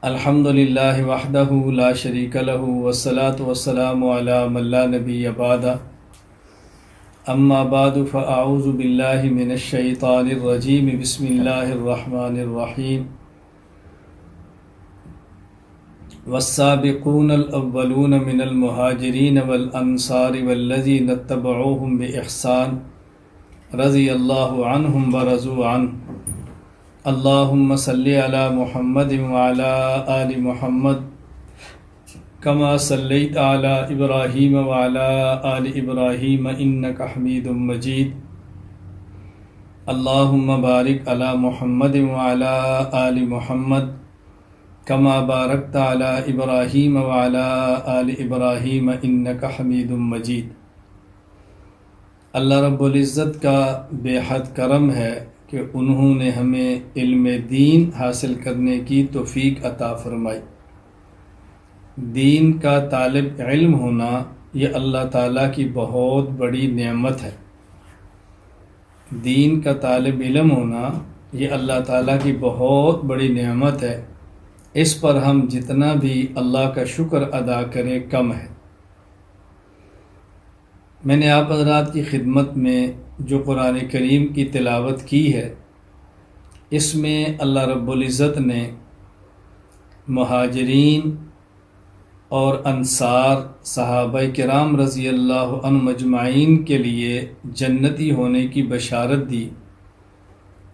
الحمدللہ وحدہ لا شریک لہ والصلاة والسلام علی من لا نبی بعد اما بعد فاعوذ باللہ من الشیطان الرجیم بسم اللہ الرحمن الرحیم والسابقون الاولون من المہاجرین والانصار والذین اتبعوهم بإحسان رضی اللہ عنہم ورضوا عنہ اللہم صلی علی محمد وعلی آل محمد کما صلیت علی ابراہیم وعلی آل ابراہیم انک حمید مجید اللہم بارک علی محمد وعلی آل محمد کما بارکت علی ابراہیم وعلی آل ابراہیم انک حمید مجید۔ اللہ رب العزت کا بے حد کرم ہے کہ انہوں نے ہمیں علم دین حاصل کرنے کی توفیق عطا فرمائی۔ دین کا طالب علم ہونا یہ اللہ تعالیٰ کی بہت بڑی نعمت ہے۔ دین کا طالب علم ہونا یہ اللہ تعالیٰ کی بہت بڑی نعمت ہے، اس پر ہم جتنا بھی اللہ کا شکر ادا کریں کم ہے۔ میں نے آپ حضرات کی خدمت میں جو قرآن کریم کی تلاوت کی ہے، اس میں اللہ رب العزت نے مہاجرین اور انصار صحابہ کرام رضی اللہ عنہ مجمعین کے لیے جنتی ہونے کی بشارت دی،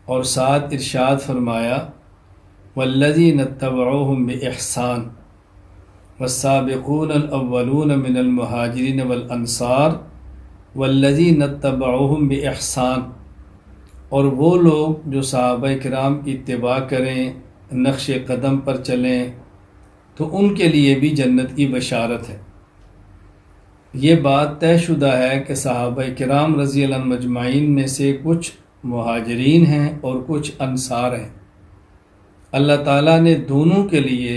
اور ساتھ ارشاد فرمایا والذین اتبعوهم بإحسان والسابقون الاولون من المہاجرین والانصار والذین اتبعوهم بإحسان، اور وہ لوگ جو صحابہ کرام کی اتباع کریں، نقش قدم پر چلیں، تو ان کے لیے بھی جنت کی بشارت ہے۔ یہ بات طے شدہ ہے کہ صحابہ کرام رضی اللہ عنہ مجمعین میں سے کچھ مہاجرین ہیں اور کچھ انصار ہیں۔ اللہ تعالیٰ نے دونوں کے لیے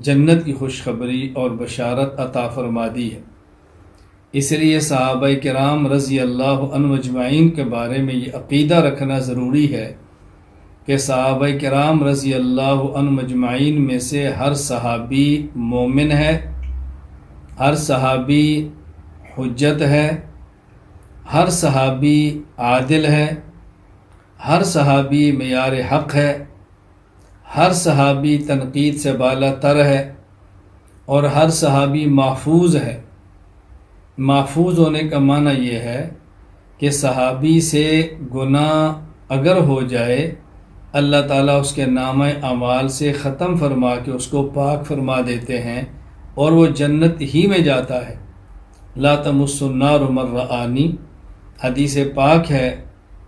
جنت کی خوشخبری اور بشارت عطا فرما دی ہے۔ اس لیے صحابہ کرام رضی اللہ عنہ مجمعین کے بارے میں یہ عقیدہ رکھنا ضروری ہے کہ صحابہ کرام رضی اللہ عنہ مجمعین میں سے ہر صحابی مومن ہے، ہر صحابی حجت ہے، ہر صحابی عادل ہے، ہر صحابی معیار حق ہے، ہر صحابی تنقید سے بالا تر ہے، اور ہر صحابی محفوظ ہے۔ محفوظ ہونے کا معنی یہ ہے کہ صحابی سے گناہ اگر ہو جائے، اللہ تعالیٰ اس کے نامہ اعمال سے ختم فرما کے اس کو پاک فرما دیتے ہیں، اور وہ جنت ہی میں جاتا ہے۔ لا تمس النار من رآنی، حدیث پاک ہے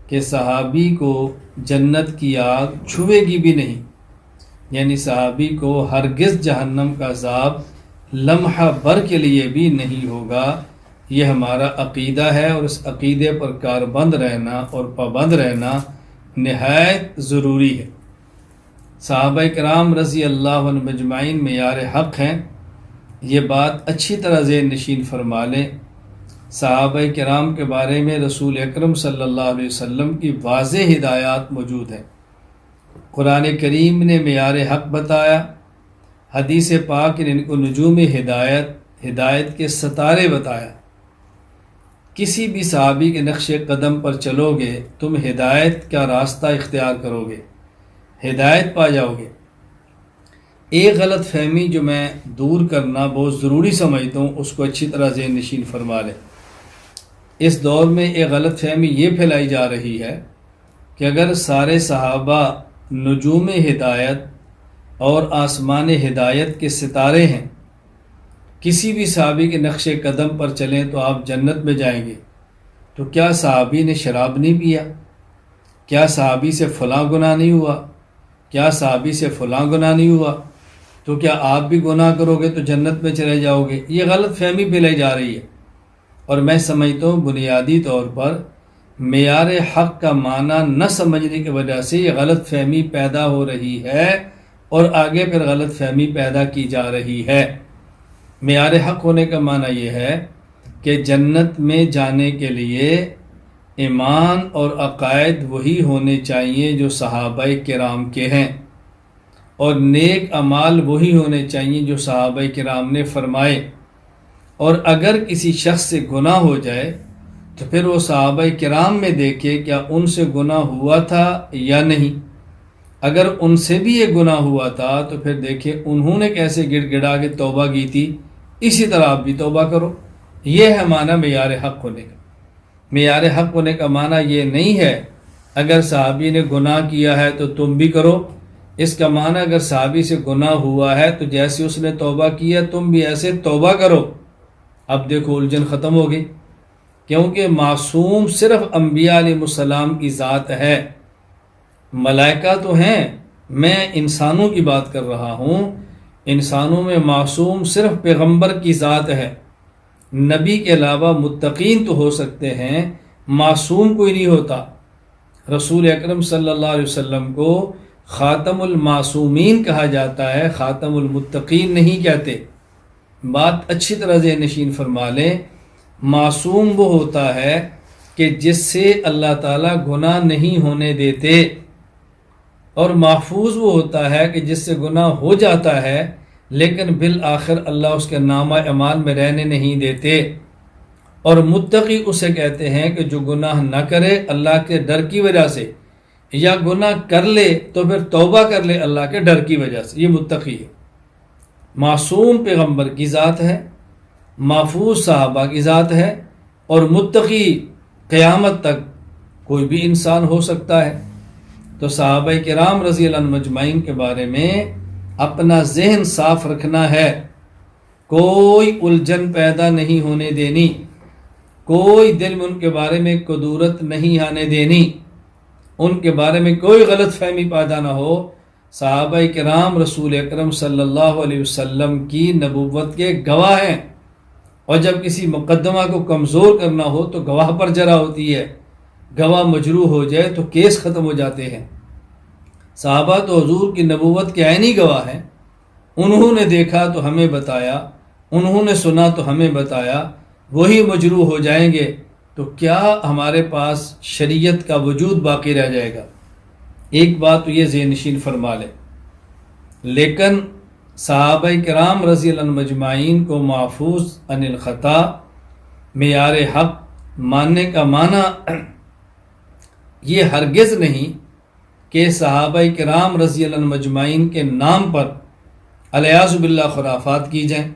کہ صحابی کو جنت کی آگ چھوے گی بھی نہیں، یعنی صحابی کو ہرگز جہنم کا عذاب لمحہ بھر کے لیے بھی نہیں ہوگا۔ یہ ہمارا عقیدہ ہے، اور اس عقیدے پر کاربند رہنا اور پابند رہنا نہایت ضروری ہے۔ صحابہ کرام رضی اللہ عنہ مجمعین معیار حق ہیں، یہ بات اچھی طرح ذہن نشین فرما لیں۔ صحابہ کرام کے بارے میں رسول اکرم صلی اللہ علیہ وسلم کی واضح ہدایات موجود ہیں۔ قرآن کریم نے معیار حق بتایا، حدیث پاک نے ان کو نجوم ہدایت کے ستارے بتایا۔ کسی بھی صحابی کے نقش قدم پر چلو گے، تم ہدایت کا راستہ اختیار کرو گے، ہدایت پا جاؤ گے۔ ایک غلط فہمی جو میں دور کرنا بہت ضروری سمجھتا ہوں، اس کو اچھی طرح ذہن نشین فرما لیں۔ اس دور میں ایک غلط فہمی یہ پھیلائی جا رہی ہے کہ اگر سارے صحابہ نجوم ہدایت اور آسمان ہدایت کے ستارے ہیں، کسی بھی صحابی کے نقش قدم پر چلیں تو آپ جنت میں جائیں گے، تو کیا صحابی نے شراب نہیں پیا؟ کیا صحابی سے فلاں گناہ نہیں ہوا؟ کیا صحابی سے فلاں گناہ نہیں ہوا؟ تو کیا آپ بھی گناہ کرو گے تو جنت میں چلے جاؤ گے؟ یہ غلط فہمی پھیلائی جا رہی ہے، اور میں سمجھتا ہوں بنیادی طور پر معیار حق کا معنی نہ سمجھنے کی وجہ سے یہ غلط فہمی پیدا ہو رہی ہے، اور آگے پھر غلط فہمی پیدا کی جا رہی ہے۔ معیار حق ہونے کا معنی یہ ہے کہ جنت میں جانے کے لیے ایمان اور عقائد وہی ہونے چاہیے جو صحابہ کرام کے ہیں۔ اور نیک اعمال وہی ہونے چاہیے جو صحابہ کرام نے فرمائے۔ اور اگر کسی شخص سے گناہ ہو جائے تو پھر وہ صحابہ کرام میں دیکھے کیا ان سے گناہ ہوا تھا یا نہیں۔ اگر ان سے بھی یہ گناہ ہوا تھا تو پھر دیکھیں انہوں نے کیسے گڑ گڑا کے توبہ کی تھی، اسی طرح آپ بھی توبہ کرو۔ یہ ہے معنی معیار حق ہونے کا۔ معیار حق ہونے کا معنی یہ نہیں ہے اگر صحابی نے گناہ کیا ہے تو تم بھی کرو۔ اس کا معنی اگر صحابی سے گناہ ہوا ہے تو جیسے اس نے توبہ کیا تم بھی ایسے توبہ کرو۔ اب دیکھو الجھن ختم ہو گئی، کیونکہ معصوم صرف انبیاء علیہ السلام کی ذات ہے۔ ملائکہ تو ہیں، میں انسانوں کی بات کر رہا ہوں۔ انسانوں میں معصوم صرف پیغمبر کی ذات ہے۔ نبی کے علاوہ متقین تو ہو سکتے ہیں، معصوم کوئی نہیں ہوتا۔ رسول اکرم صلی اللہ علیہ وسلم کو خاتم المعصومین کہا جاتا ہے، خاتم المتقین نہیں کہتے۔ بات اچھی طرح ذہن نشین فرما لیں، معصوم وہ ہوتا ہے کہ جس سے اللہ تعالیٰ گناہ نہیں ہونے دیتے، اور محفوظ وہ ہوتا ہے کہ جس سے گناہ ہو جاتا ہے لیکن بالآخر اللہ اس کے نامہ اعمال میں رہنے نہیں دیتے۔ اور متقی اسے کہتے ہیں کہ جو گناہ نہ کرے اللہ کے ڈر کی وجہ سے، یا گناہ کر لے تو پھر توبہ کر لے اللہ کے ڈر کی وجہ سے، یہ متقی ہے۔ معصوم پیغمبر کی ذات ہے، محفوظ صحابہ کی ذات ہے، اور متقی قیامت تک کوئی بھی انسان ہو سکتا ہے۔ تو صحابہ کرام رضی اللہ عنہم اجمعین کے بارے میں اپنا ذہن صاف رکھنا ہے، کوئی الجھن پیدا نہیں ہونے دینی، کوئی دل میں ان کے بارے میں کدورت نہیں آنے دینی، ان کے بارے میں کوئی غلط فہمی پیدا نہ ہو۔ صحابہ کرام رسول اکرم صلی اللہ علیہ وسلم کی نبوت کے گواہ ہیں، اور جب کسی مقدمہ کو کمزور کرنا ہو تو گواہ پر جرا ہوتی ہے، گواہ مجروح ہو جائے تو کیس ختم ہو جاتے ہیں۔ صحابہ تو حضور کی نبوت کے عینی گواہ ہیں، انہوں نے دیکھا تو ہمیں بتایا، انہوں نے سنا تو ہمیں بتایا، وہی مجروح ہو جائیں گے تو کیا ہمارے پاس شریعت کا وجود باقی رہ جائے گا؟ ایک بات تو یہ ذہن نشین فرما لے۔ لیکن صحابہ کرام رضی اللہ عنہم اجمعین کو محفوظ عن الخطا، معیار حق ماننے کا معنی یہ ہرگز نہیں کہ صحابہ کرام رضی اللہ عنہم اجمعین کے نام پر الیاذ باللہ خرافات کی جائیں۔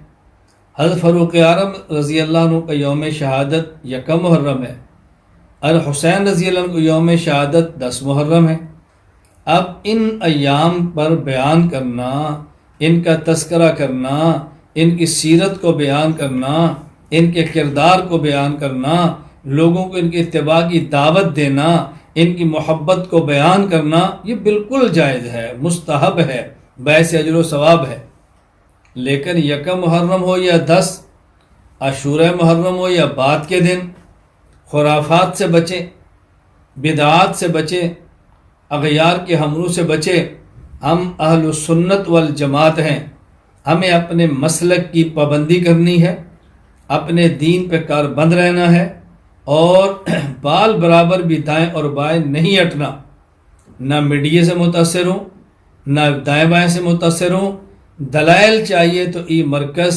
حضرت فاروق اعظم رضی اللہ عنہ کا یوم شہادت 1 محرم ہے، الحسین رضی اللہ عنہ کو یوم شہادت 10 محرم ہے۔ اب ان ایام پر بیان کرنا، ان کا تذکرہ کرنا، ان کی سیرت کو بیان کرنا، ان کے کردار کو بیان کرنا، لوگوں کو ان کے اتباع کی دعوت دینا، ان کی محبت کو بیان کرنا، یہ بالکل جائز ہے، مستحب ہے، باعث اجر و ثواب ہے۔ لیکن 1 محرم ہو یا 10، عاشورہ محرم ہو یا بعد کے دن، خرافات سے بچیں، بدعات سے بچیں، اغیار کے حملوں سے بچے۔ ہم اہل السنت والجماعت ہیں، ہمیں اپنے مسلک کی پابندی کرنی ہے، اپنے دین پہ کار بند رہنا ہے، اور بال برابر بھی دائیں اور بائیں نہیں ہٹنا، نہ میڈیا سے متاثر ہوں، نہ دائیں بائیں سے متاثر ہوں۔ دلائل چاہیے تو مرکز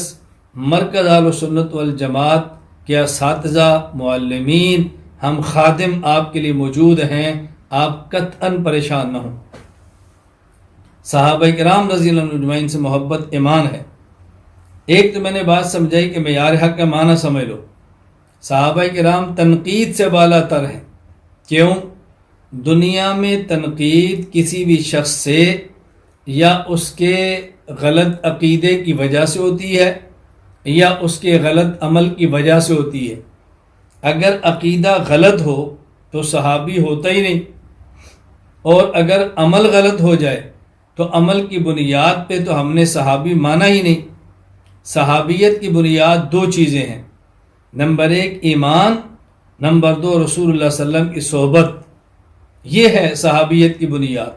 اہل السنت والجماعت کے اساتذہ، معلمین، ہم خادم آپ کے لیے موجود ہیں، آپ قطعاً پریشان نہ ہوں۔ صحابہ کرام رضی اللہ عنہم اجمعین سے محبت ایمان ہے۔ ایک تو میں نے بات سمجھائی کہ معیار حق کا معنی سمجھ لو، صحابہ کرام تنقید سے بالا تر ہیں۔ کیوں؟ دنیا میں تنقید کسی بھی شخص سے یا اس کے غلط عقیدے کی وجہ سے ہوتی ہے یا اس کے غلط عمل کی وجہ سے ہوتی ہے۔ اگر عقیدہ غلط ہو تو صحابی ہوتا ہی نہیں، اور اگر عمل غلط ہو جائے تو عمل کی بنیاد پہ تو ہم نے صحابی مانا ہی نہیں۔ صحابیت کی بنیاد 2 چیزیں ہیں، نمبر 1 ایمان، نمبر 2 رسول اللہ صلی اللہ علیہ وسلم کی صحبت۔ یہ ہے صحابیت کی بنیاد،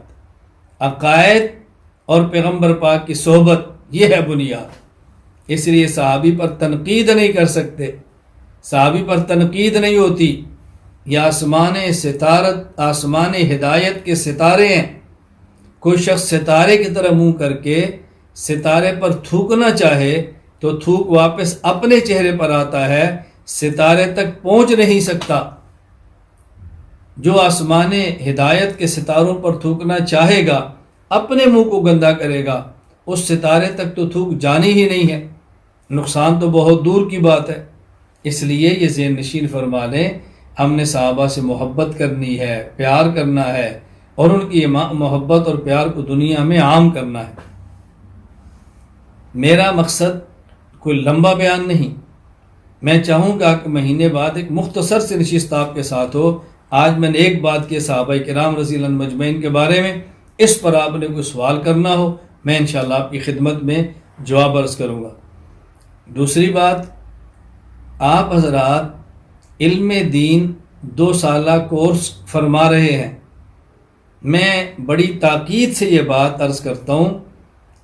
عقائد اور پیغمبر پاک کی صحبت، یہ ہے بنیاد۔ اس لیے صحابی پر تنقید نہیں کر سکتے، صحابی پر تنقید نہیں ہوتی۔ یہ آسمان ہدایت کے ستارے ہیں، کوئی شخص ستارے کی طرح منہ کر کے ستارے پر تھوکنا چاہے تو تھوک واپس اپنے چہرے پر آتا ہے، ستارے تک پہنچ نہیں سکتا۔ جو آسمان ہدایت کے ستاروں پر تھوکنا چاہے گا اپنے منہ کو گندا کرے گا، اس ستارے تک تو تھوک جانی ہی نہیں ہے، نقصان تو بہت دور کی بات ہے۔ اس لیے یہ ذہن نشین فرما لیں، ہم نے صحابہ سے محبت کرنی ہے، پیار کرنا ہے، اور ان کی محبت اور پیار کو دنیا میں عام کرنا ہے۔ میرا مقصد کوئی لمبا بیان نہیں، میں چاہوں گا کہ مہینے بعد ایک مختصر سے نشست آپ کے ساتھ ہو۔ آج میں نے ایک بات کی صحابہ کرام رضی اللہ عنہم مجمعین کے بارے میں، اس پر آپ نے کوئی سوال کرنا ہو میں انشاءاللہ آپ کی خدمت میں جواب عرض کروں گا۔ دوسری بات، آپ حضرات علم دین 2 سالہ کورس فرما رہے ہیں، میں بڑی تاکید سے یہ بات عرض کرتا ہوں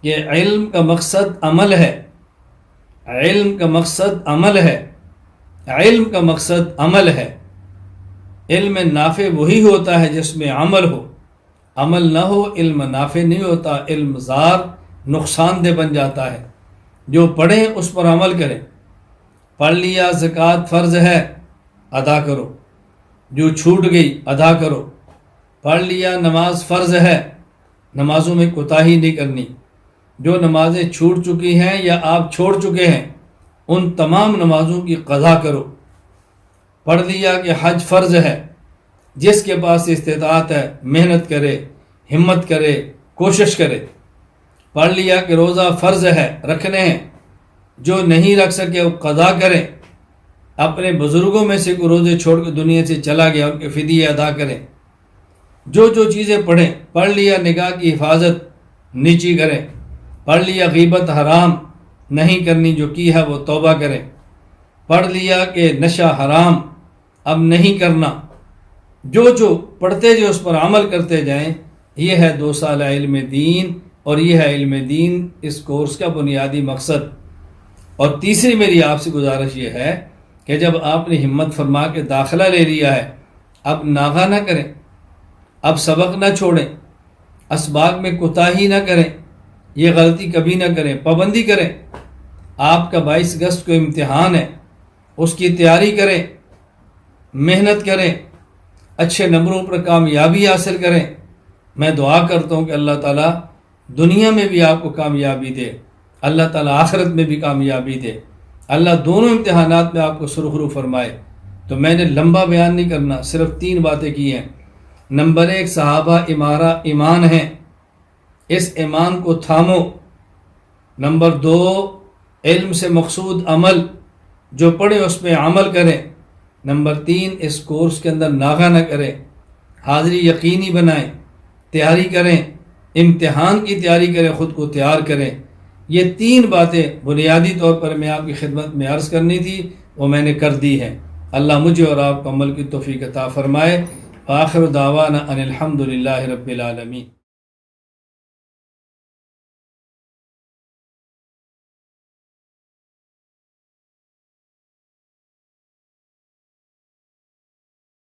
کہ علم کا مقصد عمل ہے، علم کا مقصد عمل ہے، علم کا مقصد عمل ہے۔ علم نافع وہی ہوتا ہے جس میں عمل ہو، عمل نہ ہو علم نافع نہیں ہوتا، علم زار نقصان دہ بن جاتا ہے۔ جو پڑھیں اس پر عمل کریں۔ پڑھ لیا زکوٰۃ فرض ہے، ادا کرو، جو چھوٹ گئی ادا کرو۔ پڑھ لیا نماز فرض ہے، نمازوں میں کوتاہی نہیں کرنی۔ جو نمازیں چھوٹ چکی ہیں یا آپ چھوڑ چکے ہیں ان تمام نمازوں کی قضا کرو۔ پڑھ لیا کہ حج فرض ہے، جس کے پاس استطاعت ہے محنت کرے، ہمت کرے، کوشش کرے۔ پڑھ لیا کہ روزہ فرض ہے، رکھنے ہیں، جو نہیں رکھ سکے وہ قضا کریں۔ اپنے بزرگوں میں سے کوئی روزے چھوڑ کے دنیا سے چلا گیا ان کے فدیے ادا کریں۔ جو چیزیں پڑھیں، پڑھ لیا نگاہ کی حفاظت نیچی کریں، پڑھ لیا غیبت حرام نہیں کرنی، جو کی ہے وہ توبہ کریں۔ پڑھ لیا کہ نشہ حرام اب نہیں کرنا۔ جو پڑھتے جو اس پر عمل کرتے جائیں، یہ ہے 2 سالہ علم دین، اور یہ ہے علم دین اس کورس کا بنیادی مقصد۔ اور تیسری میری آپ سے گزارش یہ ہے کہ جب آپ نے ہمت فرما کے داخلہ لے لیا ہے، اب ناغہ نہ کریں، اب سبق نہ چھوڑیں، اسباق میں کوتاہی نہ کریں، یہ غلطی کبھی نہ کریں، پابندی کریں۔ آپ کا 22 اگست کو امتحان ہے، اس کی تیاری کریں، محنت کریں، اچھے نمبروں پر کامیابی حاصل کریں۔ میں دعا کرتا ہوں کہ اللہ تعالیٰ دنیا میں بھی آپ کو کامیابی دے، اللہ تعالیٰ آخرت میں بھی کامیابی دے، اللہ دونوں امتحانات میں آپ کو سرخرو فرمائے۔ تو میں نے لمبا بیان نہیں کرنا، صرف 3 باتیں کی ہیں۔ نمبر 1، صحابہ امارہ ایمان ہیں، اس ایمان کو تھامو۔ نمبر 2، علم سے مقصود عمل، جو پڑھیں اس پہ عمل کریں۔ نمبر 3، اس کورس کے اندر ناغہ نہ کریں، حاضری یقینی بنائیں، تیاری کریں، امتحان کی تیاری کریں، خود کو تیار کریں۔ یہ 3 باتیں بنیادی طور پر میں آپ کی خدمت میں عرض کرنی تھی، وہ میں نے کر دی ہیں۔ اللہ مجھے اور آپ کو عمل کی توفیق عطا فرمائے۔ آخر دعوانا ان الحمد للہ رب العالمین۔